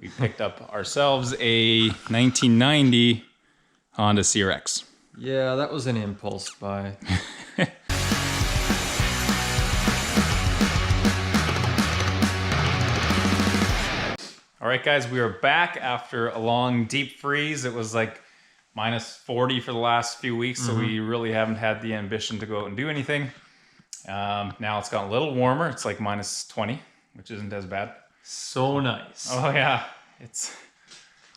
we picked up ourselves a 1990 Honda CRX. Yeah, that was an impulse buy. All right, guys, we are back after a long deep freeze. It was like minus 40 for the last few weeks, so we really haven't had the ambition to go out and do anything. Now it's gotten a little warmer. It's like minus 20, which isn't as bad. So nice. Oh yeah, it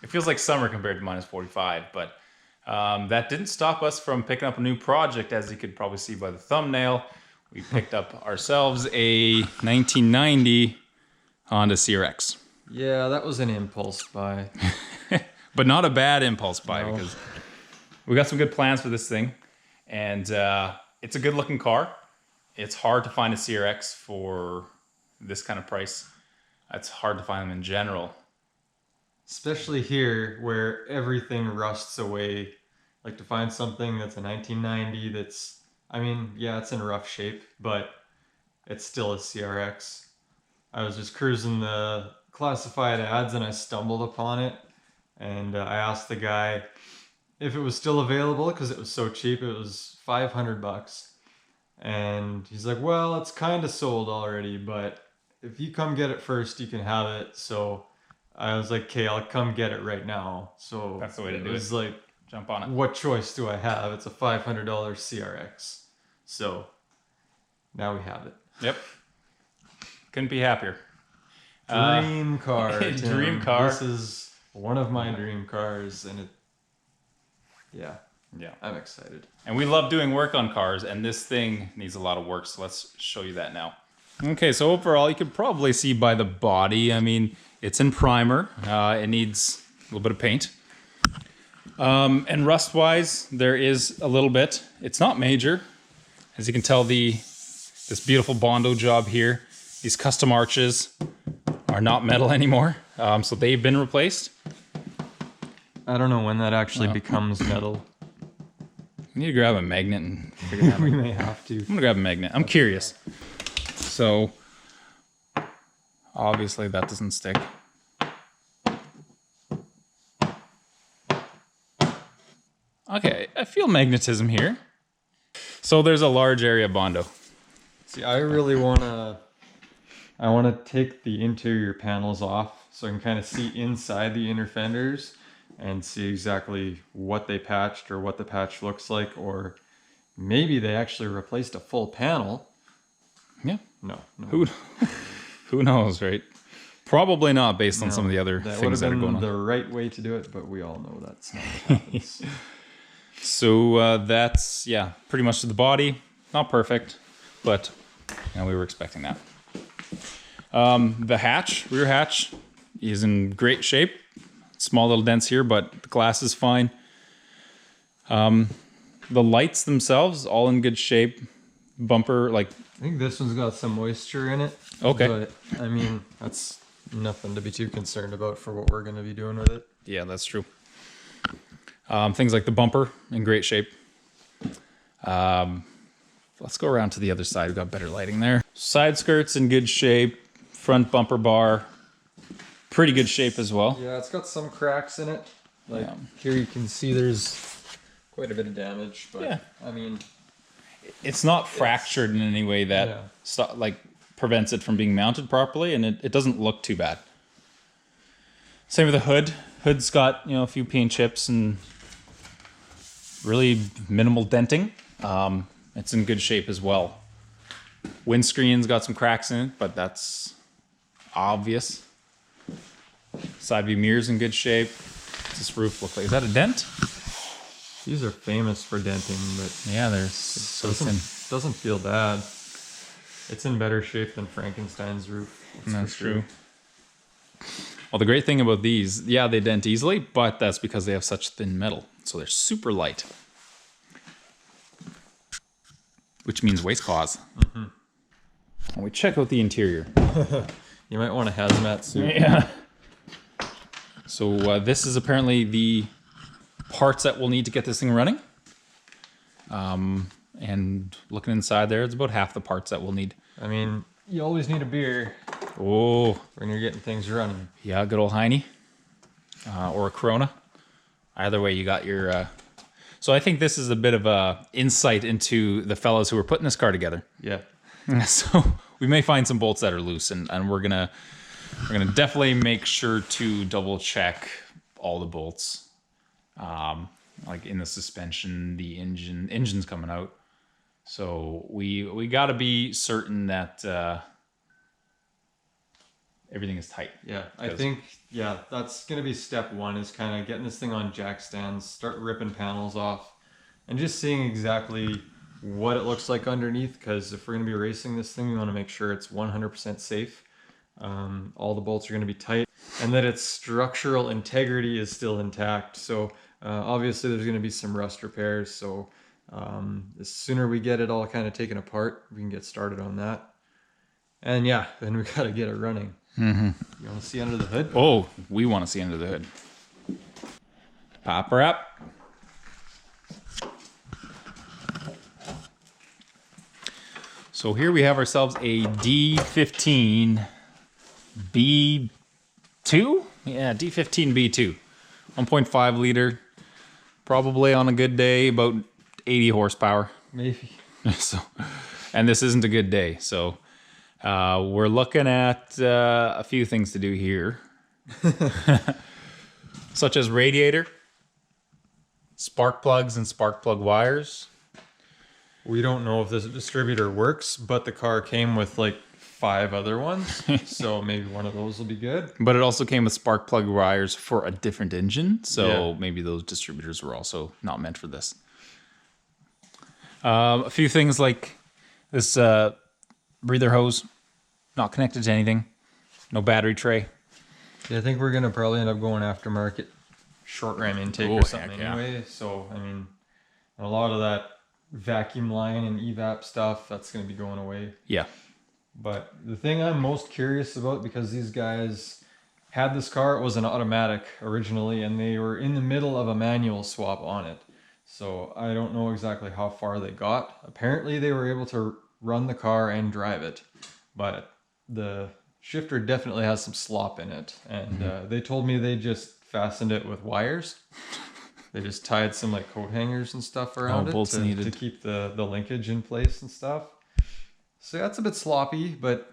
feels like summer compared to minus 45, but that didn't stop us from picking up a new project. As you could probably see by the thumbnail, we picked up ourselves a 1990 Honda CRX. Yeah, that was an impulse buy. But not a bad impulse buy, No. because we got some good plans for this thing, and it's a good looking car. It's hard to find a CRX for this kind of price. It's hard to find them in general. Especially here where everything rusts away. Like to find something that's a 1990 that's, I mean, yeah, it's in rough shape, but it's still a CRX. I was just cruising the classified ads and I stumbled upon it, and I asked the guy if it was still available because it was so cheap. It was $500, and he's like, well, it's kind of sold already, but if you come get it first, you can have it. So I was like, okay, I'll come get it right now. So That's the way to do it. It was like, Jump on it. what choice do I have? It's a $500 CRX. So now we have it. Yep. Couldn't be happier. Dream car. Tim. Dream car. This is one of my dream cars, and yeah, I'm excited. And we love doing work on cars, and this thing needs a lot of work, so let's show you that now. Okay, so overall, you can probably see by the body, I mean, it's in primer. It needs a little bit of paint. And rust-wise, there is a little bit. It's not major. As you can tell, this beautiful Bondo job here, these custom arches are not metal anymore, so they've been replaced. I don't know when that actually becomes metal. We need to grab a magnet and figure that out. We may have to. I'm gonna grab a magnet. I'm curious. So, obviously that doesn't stick. Okay, I feel magnetism here. So there's a large area of Bondo. See, I really wanna take the interior panels off so I can kind of see inside the inner fenders and see exactly what they patched or what the patch looks like, or maybe they actually replaced a full panel. Yeah. No. Who knows, right? Probably not, based on some of the other things that are going on. That would have been the right way to do it, but we all know that's not what happens. So that's, yeah, pretty much to the body. Not perfect, but we were expecting that. The hatch, rear hatch, is in great shape. Small little dents here, but the glass is fine. The lights themselves, all in good shape. Bumper, like... I think this one's got some moisture in it. Okay. But, I mean, that's nothing to be too concerned about for what we're going to be doing with it. Yeah, that's true. Things like the bumper, in great shape. Let's go around to the other side. We've got better lighting there. Side skirts in good shape. Front bumper bar, pretty good shape as well. Yeah, it's got some cracks in it. Like here you can see there's quite a bit of damage, but yeah. I mean, it's not fractured in any way that prevents it from being mounted properly, and it doesn't look too bad. Same with the hood. Hood's got, a few paint chips and really minimal denting. It's in good shape as well. Windscreen's got some cracks in it, but that's obvious. Side view mirror's in good shape. What's this roof look like? Is that a dent? These are famous for denting, but yeah, they're so thin. Doesn't feel bad. It's in better shape than Frankenstein's roof. That's true. Well, the great thing about these, yeah, they dent easily, but that's because they have such thin metal. So they're super light. Which means waste cause. Mm-hmm. When we check out the interior. You might want a hazmat suit. Yeah. So this is apparently the parts that we'll need to get this thing running. And looking inside there, it's about half the parts that we'll need. I mean, you always need a beer. Oh. When you're getting things running. Yeah, good old Heine. or a Corona. Either way, you got your... So I think this is a bit of a insight into the fellows who are putting this car together. Yeah. So we may find some bolts that are loose, and we're gonna definitely make sure to double check all the bolts, like in the suspension, the engine's coming out. So we got to be certain that everything is tight. Yeah, I think, yeah, that's going to be step one, is kind of getting this thing on jack stands, start ripping panels off, and just seeing exactly what it looks like underneath, because if we're going to be racing this thing, we want to make sure it's 100% safe. All the bolts are going to be tight, and that its structural integrity is still intact. So obviously there's going to be some rust repairs, so the sooner we get it all kind of taken apart, we can get started on that. And yeah, then we got to get it running. Mm-hmm. You want to see under the hood? Oh, we want to see under the hood. Pop her up. So here we have ourselves a D15 B2? Yeah, D15 B2. 1.5 liter. Probably on a good day, about 80 horsepower. Maybe. So, and this isn't a good day, so we're looking at a few things to do here, such as radiator, spark plugs and spark plug wires. We don't know if this distributor works, but the car came with like 5 other ones, so maybe one of those will be good. But it also came with spark plug wires for a different engine, so Yeah. maybe those distributors were also not meant for this. A few things like this breather hose, not connected to anything, no battery tray. Yeah, I think we're gonna probably end up going aftermarket short ram intake Oh, or something heck yeah. anyway. So I mean, a lot of that vacuum line and evap stuff, that's gonna be going away. Yeah. But the thing I'm most curious about, because these guys had this car, it was an automatic originally, and they were in the middle of a manual swap on it. So I don't know exactly how far they got. Apparently they were able to run the car and drive it, but the shifter definitely has some slop in it. And they told me they just fastened it with wires. They just tied some like coat hangers and stuff around it bolts to needed. keep the linkage in place and stuff. So that's a bit sloppy, but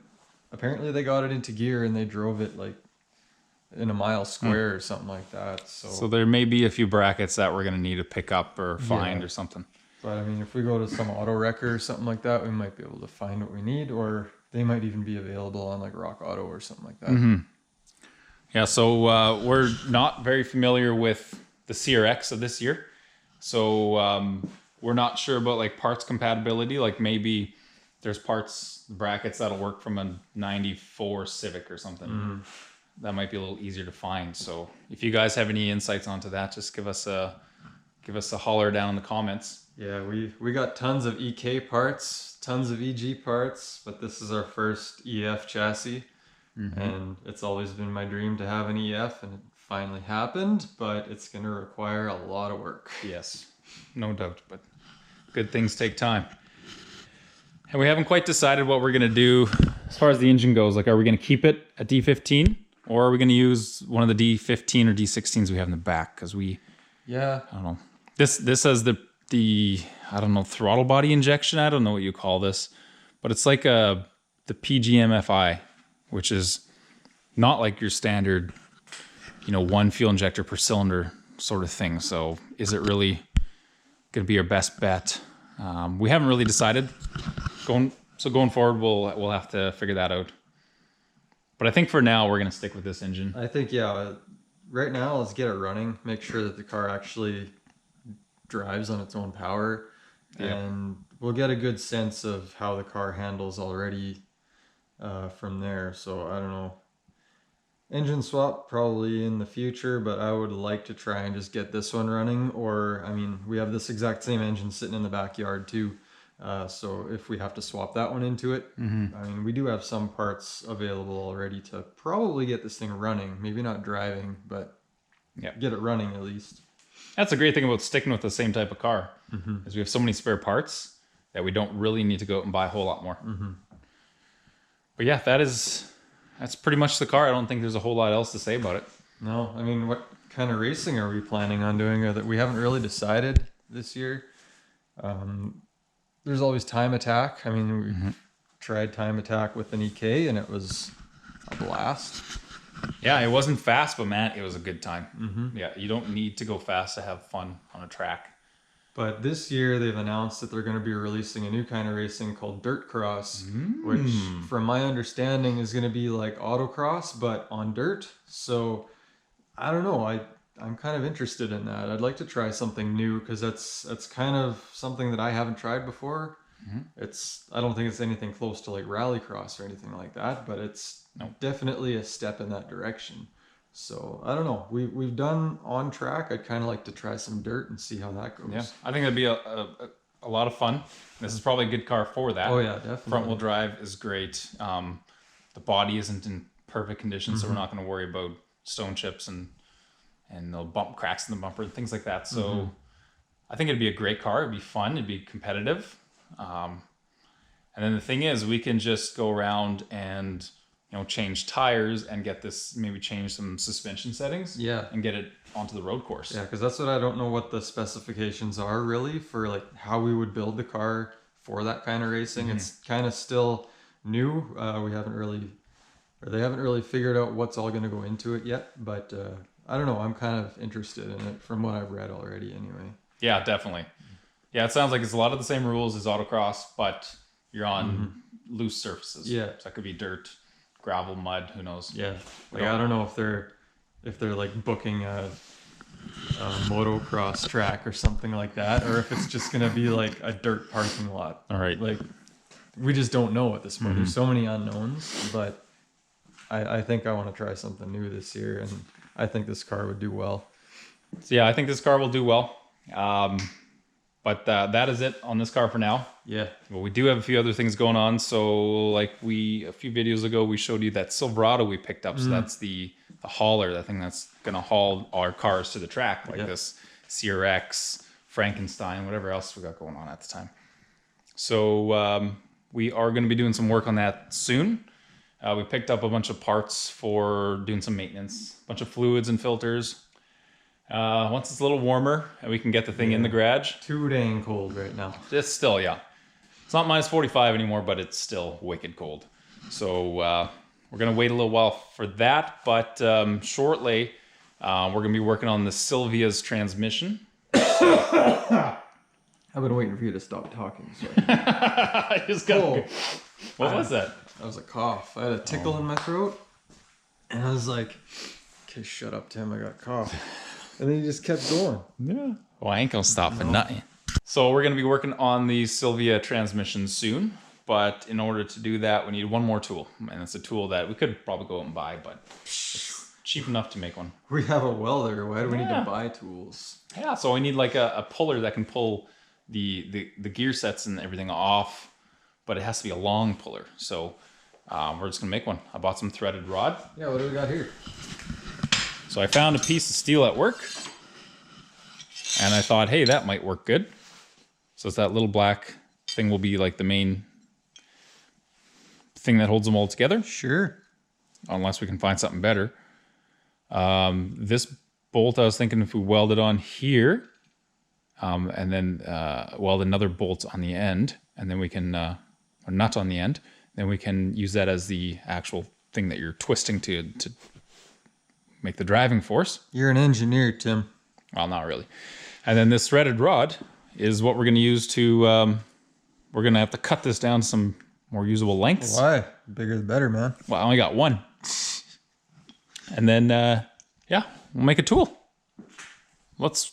apparently they got it into gear and they drove it like in a mile square or something like that. So there may be a few brackets that we're going to need to pick up or find or something. But I mean, if we go to some auto wrecker or something like that, we might be able to find what we need, or they might even be available on like Rock Auto or something like that. Mm-hmm. Yeah, so we're not very familiar with the CRX of this year. So we're not sure about like parts compatibility. Like maybe there's brackets that'll work from a 94 Civic or something. Mm-hmm. That might be a little easier to find. So if you guys have any insights onto that, just give us a holler down in the comments. Yeah, we got tons of EK parts, tons of EG parts, but this is our first EF chassis. Mm-hmm. And it's always been my dream to have an EF, and it finally happened, but it's going to require a lot of work. Yes, no doubt, but good things take time. And we haven't quite decided what we're going to do as far as the engine goes. Like, are we going to keep it at D15, or are we going to use one of the D15 or D16s we have in the back? Because I don't know. This has the I don't know, throttle body injection. I don't know what you call this, but it's like the PGMFI, which is not like your standard, one fuel injector per cylinder sort of thing. So is it really going to be our best bet? We haven't really decided. Going forward, we'll have to figure that out. But I think for now we're going to stick with this engine. I think, yeah, right now let's get it running. Make sure that the car actually drives on its own power. Yeah. And we'll get a good sense of how the car handles already from there. So I don't know. Engine swap probably in the future, but I would like to try and just get this one running. Or, I mean, we have this exact same engine sitting in the backyard too. So if we have to swap that one into it, I mean, we do have some parts available already to probably get this thing running. Maybe not driving, but get it running at least. That's a great thing about sticking with the same type of car, is we have so many spare parts that we don't really need to go out and buy a whole lot more. But yeah, that's pretty much the car. I don't think there's a whole lot else to say about it. No, I mean, what kind of racing are we planning on doing? Or that we haven't really decided this year. There's always time attack. I mean, we tried time attack with an EK and it was a blast. Yeah, it wasn't fast, but man, it was a good time. Yeah, you don't need to go fast to have fun on a track. But this year they've announced that they're going to be releasing a new kind of racing called dirt cross, which from my understanding is going to be like autocross, but on dirt. So I don't know. I'm kind of interested in that. I'd like to try something new because that's kind of something that I haven't tried before. I don't think it's anything close to like rallycross or anything like that, but it's definitely a step in that direction. So I don't know. We've done on track. I'd kind of like to try some dirt and see how that goes. Yeah, I think that'd be a lot of fun. This is probably a good car for that. Oh yeah, definitely. Front wheel drive is great. The body isn't in perfect condition, so we're not going to worry about stone chips and the bump cracks in the bumper and things like that. So I think it'd be a great car. It'd be fun. It'd be competitive. And then the thing is, we can just go around and change tires and get this, maybe change some suspension settings. Yeah. And get it onto the road course. Yeah, because that's what I don't know what the specifications are really for like how we would build the car for that kind of racing. It's kind of still new. They haven't really figured out what's all going to go into it yet. But I don't know. I'm kind of interested in it from what I've read already anyway. Yeah, definitely. Yeah, it sounds like it's a lot of the same rules as autocross, but you're on loose surfaces. Yeah. So that could be dirt, gravel, mud, who knows. Yeah. Like I don't know if they're like booking a motocross track or something like that, or if it's just gonna be like a dirt parking lot. All right. Like we just don't know at this point. There's so many unknowns, but I think I want to try something new this year, and I think this car would do well. So yeah, I think this car will do well. But that is it on this car for now. Yeah. Well, we do have a few other things going on. So like a few videos ago, we showed you that Silverado we picked up. So that's the hauler, that thing that's going to haul our cars to the track, like this CRX, Frankenstein, whatever else we got going on at the time. So we are going to be doing some work on that soon. We picked up a bunch of parts for doing some maintenance, a bunch of fluids and filters. Once it's a little warmer and we can get the thing in the garage. Too dang cold right now. It's still, it's not minus 45 anymore, but it's still wicked cold. So we're going to wait a little while for that, but shortly we're going to be working on the Silvia's transmission. I've been waiting for you to stop talking. So. I just got What was that? That was a cough. I had a tickle in my throat, and I was like, okay, shut up, Tim, I got a cough. And then he just kept going. Yeah. Well, I ain't gonna stop for nothing. So we're gonna be working on the Silvia transmission soon, but in order to do that, we need one more tool. And it's a tool that we could probably go out and buy, but it's cheap enough to make one. We have a welder. Why do we need to buy tools? Yeah, so we need like a puller that can pull the gear sets and everything off, but it has to be a long puller. So we're just gonna make one. I bought some threaded rod. Yeah, what do we got here? So I found a piece of steel at work, and I thought, hey, that might work good. So it's that little black thing will be like the main thing that holds them all together. Sure. Unless we can find something better. This bolt, I was thinking if we weld it on here, and then weld another bolt on the end, and then we can, or nut on the end, then we can use that as the actual thing that you're twisting to make the driving force. You're an engineer, Tim. Well, not really. And then this threaded rod is what we're going to use to, we're going to have to cut this down to some more usable lengths. Why? Bigger the better, man. Well, I only got one. And then, we'll make a tool. Let's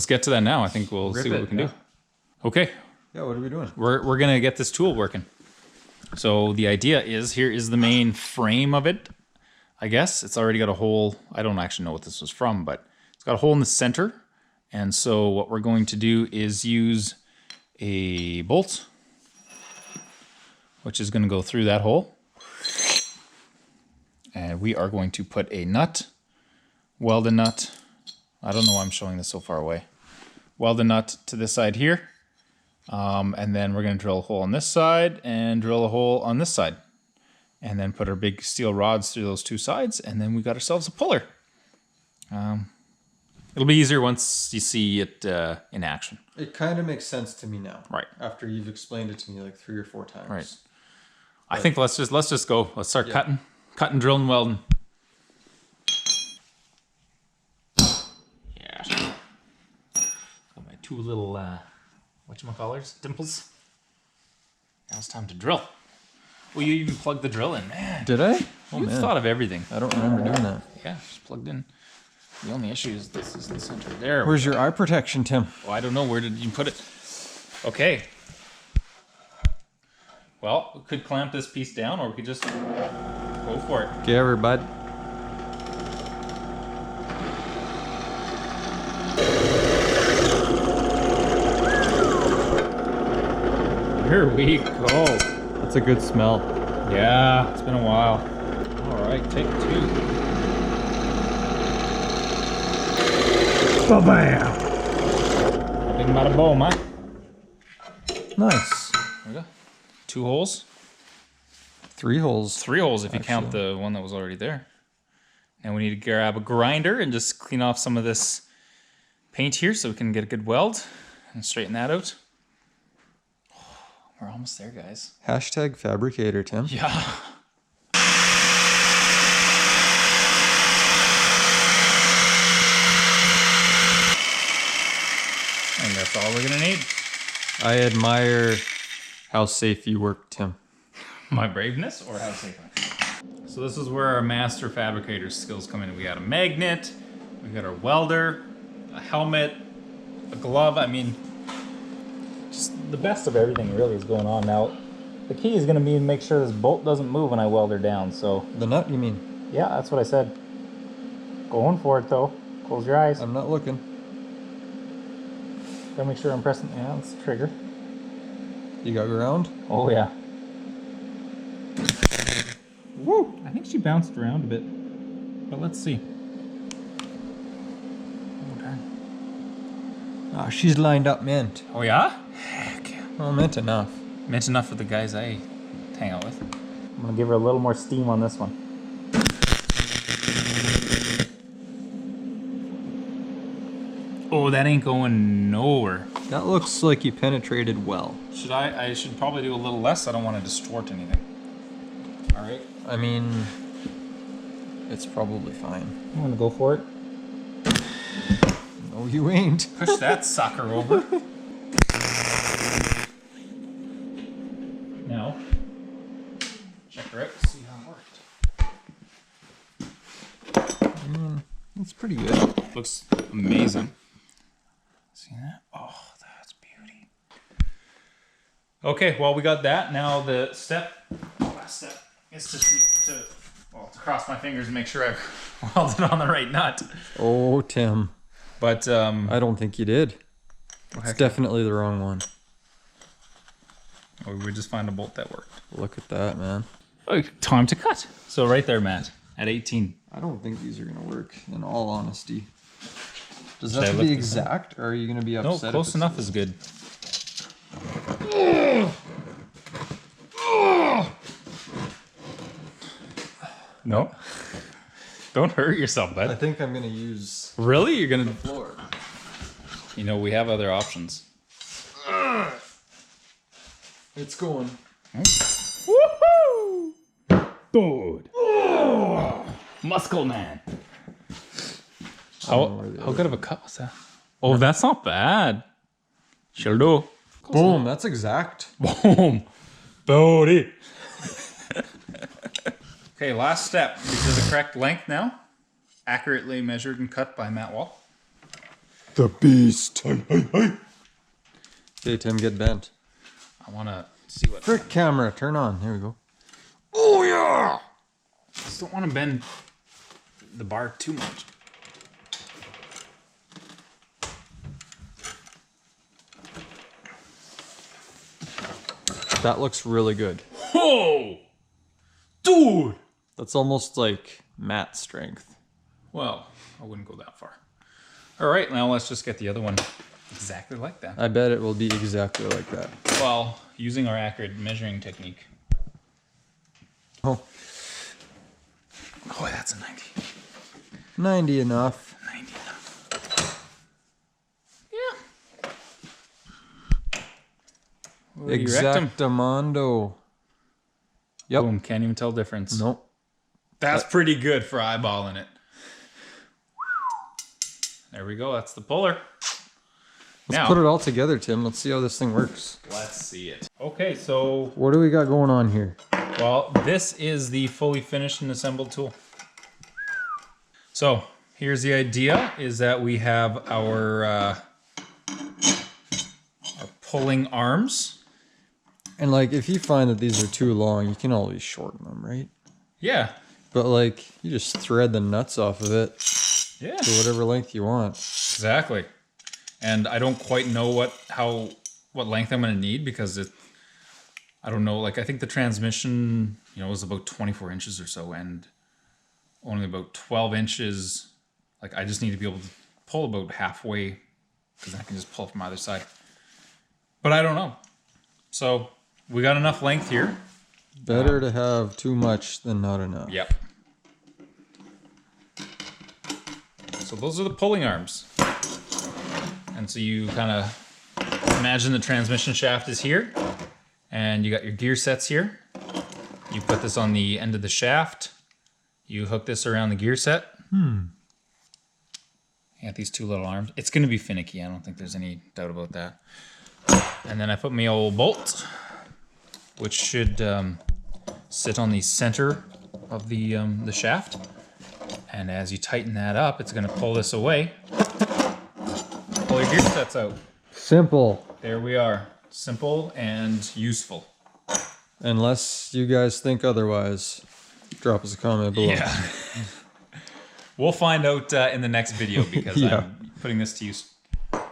get to that now. I think we'll see what we can do. Okay. Yeah, what are we doing? We're going to get this tool working. So the idea is, here is the main frame of it. I guess it's already got a hole. I don't actually know what this was from, but it's got a hole in the center. And so what we're going to do is use a bolt, which is going to go through that hole. And we are going to put a nut, weld a nut. I don't know why I'm showing this so far away. Weld a nut to this side here. And then we're going to drill a hole on this side and drill a hole on this side. And then put our big steel rods through those two sides, and then we got ourselves a puller. It'll be easier once you see it in action. It kind of makes sense to me now. Right. After you've explained it to me like 3 or 4 times. Right. I think let's just go. Let's start cutting, drilling, welding. Yeah. Got my 2 little whatchamacallers, dimples. Now it's time to drill. Well, you even plugged the drill in, man. Did I? Oh, You've thought of everything. I don't remember doing that. Yeah, just plugged in. The only issue is this is the center. There. Where's your eye protection, Tim? Oh, I don't know. Where did you put it? Okay. Well, we could clamp this piece down, or we could just go for it. Get over, bud. Here we go. That's a good smell. Yeah, it's been a while. All right, take 2. Ba-bam! Bing bada boom, huh? Nice. There we go. 2 holes. 3 holes. 3 holes if you count the one that was already there. Now we need to grab a grinder and just clean off some of this paint here so we can get a good weld and straighten that out. We're almost there, guys. Hashtag fabricator, Tim. Yeah. And that's all we're gonna need. I admire how safe you work, Tim. My braveness or how safe I am. So this is where our master fabricator skills come in. We got a magnet, we got our welder, a helmet, a glove. I mean, just the best of everything really is going on now. The key is gonna be to make sure this bolt doesn't move when I weld her down, so. The nut, you mean? Yeah, that's what I said. Going for it though. Close your eyes. I'm not looking. Gotta make sure I'm pressing, yeah, that's the trigger. You got ground? Oh yeah. Woo! I think she bounced around a bit, but let's see. Oh darn. Ah, she's lined up mint. Oh yeah? Heck yeah. Well, mint enough. Mint enough for the guys I hang out with. I'm gonna give her a little more steam on this one. Oh, that ain't going nowhere. That looks like you penetrated well. Should I should probably do a little less. I don't want to distort anything. All right. I mean, it's probably fine. I'm gonna go for it. No, you ain't. Push that sucker over. Now, check her out to see how it worked. It's pretty good. Looks amazing. See that? Oh, that's beauty. Okay, well, we got that. Now the last step is to cross my fingers and make sure I've welded on the right nut. Oh, Tim. But I don't think you did. It's definitely the wrong one. We just find a bolt that worked. Look at that, man. Oh, time to cut. So right there, Matt, at 18. I don't think these are gonna work, in all honesty. Does Should that I have to lift be this exact, or are you gonna be No, upset? close enough is good. No. Don't hurt yourself, I bud. think I'm gonna use Really? You're gonna... floor. You know, we have other options. It's going. Woohoo! Dude. Muscle man. How good of a cut was that? Oh, that's not bad. She'll do. Boom, that's exact. Boom. Booty. Okay, last step. These are the correct length now. Accurately measured and cut by Matt Wall. The beast. Okay, Tim, get bent. I want to see what... Frick camera, turn on. Here we go. Oh, yeah! Just don't want to bend the bar too much. That looks really good. Oh! Dude! That's almost like mat strength. Well, I wouldn't go that far. All right, now let's just get the other one exactly like that. I bet it will be exactly like that. Well, using our accurate measuring technique. Oh, Oh, that's a 90. 90 enough. Exactamundo. Yep. Boom, can't even tell difference. Nope. That's pretty good for eyeballing it. There we go, that's the puller. Let's put it all together, Tim. Let's see how this thing works. Let's see it. Okay, so... What do we got going on here? Well, this is the fully finished and assembled tool. So, here's the idea, is that we have our pulling arms. And like, if you find that these are too long, you can always shorten them, right? Yeah. But like, you just thread the nuts off of it to whatever length you want. Exactly. And I don't quite know what length I'm going to need because I don't know. Like, I think the transmission, was about 24 inches or so, and only about 12 inches. Like, I just need to be able to pull about halfway because then I can just pull from either side. But I don't know. So we got enough length here. Better to have too much than not enough. Yep. So those are the pulling arms. And so you kind of imagine the transmission shaft is here, and you got your gear sets here. You put this on the end of the shaft. You hook this around the gear set. You got these two little arms. It's going to be finicky. I don't think there's any doubt about that. And then I put my old bolt, which should sit on the center of the shaft. And as you tighten that up, it's going to pull this away. Pull your gear sets out. Simple. There we are. Simple and useful. Unless you guys think otherwise, drop us a comment below. Yeah. We'll find out in the next video because I'm putting this to use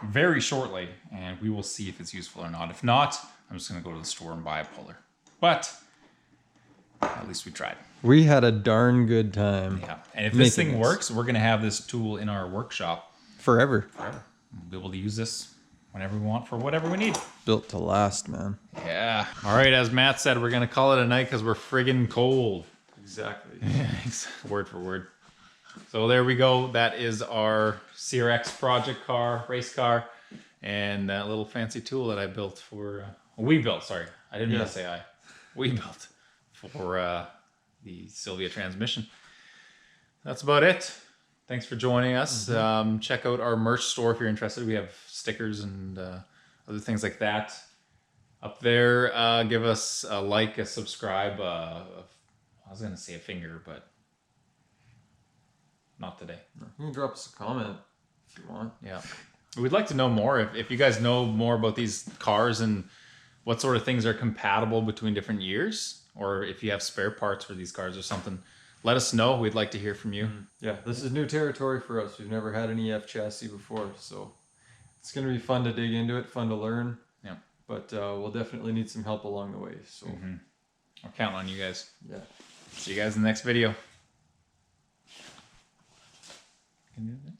very shortly, and we will see if it's useful or not. If not, I'm just going to go to the store and buy a puller. But at least we tried. We had a darn good time. Yeah. And if this thing works, we're going to have this tool in our workshop. Forever. We'll be able to use this whenever we want for whatever we need. Built to last, man. Yeah. All right, as Matt said, we're going to call it a night because we're friggin' cold. Exactly. Word for word. So there we go. That is our CRX project car, race car, and that little fancy tool that I built for... we built, sorry. I didn't mean to say I. We built for the Sylvia transmission. That's about it. Thanks for joining us. Check out our merch store if you're interested. We have stickers and other things like that up there. Give us a like, a subscribe. I was going to say a finger, but not today. You can drop us a comment if you want. Yeah. We'd like to know more. If you guys know more about these cars and what sort of things are compatible between different years, or if you have spare parts for these cars or something, let us know. We'd like to hear from you. Yeah, this is new territory for us. We've never had an EF chassis before, so it's going to be fun to dig into it, fun to learn. Yeah. But we'll definitely need some help along the way. So I'll count on you guys. Yeah. See you guys in the next video. Can you do that?